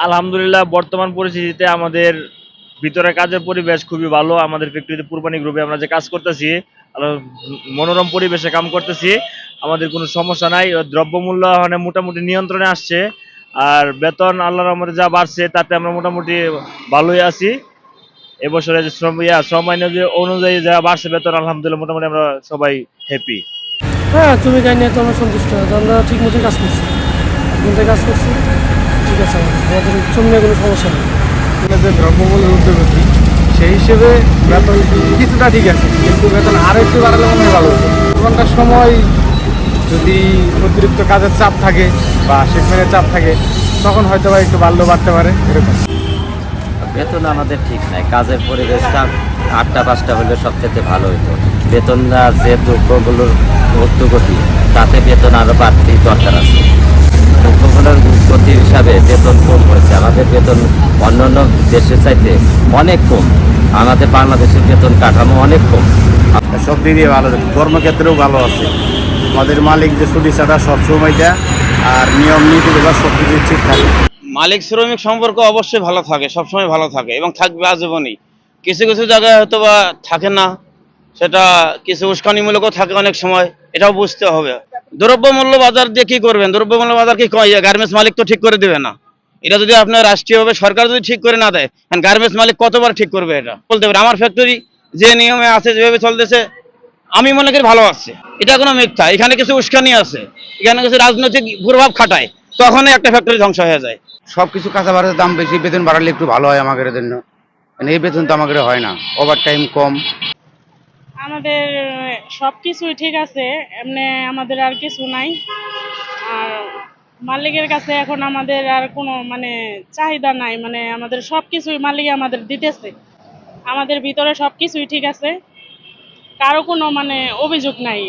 আলহামদুলিল্লাহ বর্তমান পরিস্থিতিতে আমাদের ভিতরে কাজের পরিবেশ খুবই ভালো। আমাদের ফ্যাক্টরিতে কুরবানি গ্রুপে আমরা যে কাজ করতেছি, মনোরম পরিবেশে কাম করতেছি। আমাদের কোনো সমস্যা নাই। দ্রব্যমূল্য মানে মোটামুটি নিয়ন্ত্রণে আসছে। আর বেতন আল্লাহর রহমতে যা বাড়ছে তাতে আমরা মোটামুটি ভালোই আছি। এবছরে যে শ্রম আইন অনুযায়ী যা বাড়ছে বেতন, আলহামদুলিল্লাহ মোটামুটি আমরা সবাই হ্যাপি। হ্যাঁ, তুমি গাড়ি নিয়ে তো আমরা সন্তুষ্ট। আমরা ঠিক মতোই কাজ করছি, কাজ করছি, ঠিক আছে। আমাদের শ্রম নিয়ে কোনো সমস্যা নেই। যে দ্রব্যমূল্যের ঊর্ধ্বগতি সেই হিসেবে বেতন কিছুটা ঠিক আছে, কিন্তু বেতন আরও একটু বাড়ালে মনে হয় ভালো হতো। ঘন্টার সময় যদি অতিরিক্ত কাজের চাপ থাকে বা শিপমেন্টের চাপ থাকে তখন হয়তো বা একটু বাড়লেও বাড়তে পারে এরকম। বেতন আমাদের ঠিক নাই, কাজের পরিবেশটা 8টা 5টা হলে সবচেয়ে ভালো হতো। বেতনটা যে দ্রব্যগুলোর ঊর্ধ্বগতি তাতে বেতন আরও বাড়তি দরকার আছে। দ্রব্যগুলোর গতি হিসাবে বেতন কম হয়েছে, আমাদের বেতন অন্যান্য দেশের চাইতে অনেক কম। আমাদের বাংলাদেশের বেতন কাঠামো অনেক কম। সব দিক দিয়ে ভালো, কর্মক্ষেত্রেও ভালো আছে। আমাদের মালিক যে ছুটি ছাড়া সবসময় দেয়, আর নিয়ম নীতিগুলো সব কিছু ঠিক থাকে। মালিক শ্রমিক সম্পর্ক অবশ্যই ভালো থাকে, সবসময় ভালো থাকে এবং থাকবে আজীবনই। কিছু কিছু জায়গায় হয়তো বা থাকে না, সেটা কিছু উস্কানিমূলকও থাকে অনেক সময়, এটাও বুঝতে হবে। দ্রব্যমূল্য বাজার দিয়ে কি করবেন? দ্রব্যমূল্য বাজার কি গার্মেন্টস মালিক তো ঠিক করে দেবে না। এটা যদি আপনার রাষ্ট্রীয়ভাবে সরকার যদি ঠিক করে না দেয়, গার্মেন্টস মালিক কতবার ঠিক করবে? এটা বলতে পারে আমার ফ্যাক্টরি যে নিয়মে আছে, যেভাবে চলতেছে, আমি মনে করি ভালো আছে। এটা কোনো মিথ্যা, এখানে কিছু উস্কানি আছে, এখানে কিছু রাজনৈতিক প্রভাব খাটায়, তখনই একটা ফ্যাক্টরি ধ্বংস হয়ে যায়। সবকিছু কাঁচা বাজারের দাম বেশি, বেতন বাড়ালে একটু ভালো হয় আমাদের জন্য। মানে এই বেতন তো আমাদের হয় না, ওভার টাইম কম। আমাদের সবকিছুই ঠিক আছে, এমনি আমাদের আর কিছু নাই। আর মালিকের কাছে এখন আমাদের আর কোনো মানে চাহিদা নাই, মানে আমাদের সবকিছুই মালিক আমাদের দিতেছে। আমাদের ভিতরে সবকিছুই ঠিক আছে, কারো কোনো মানে অভিযোগ নাই।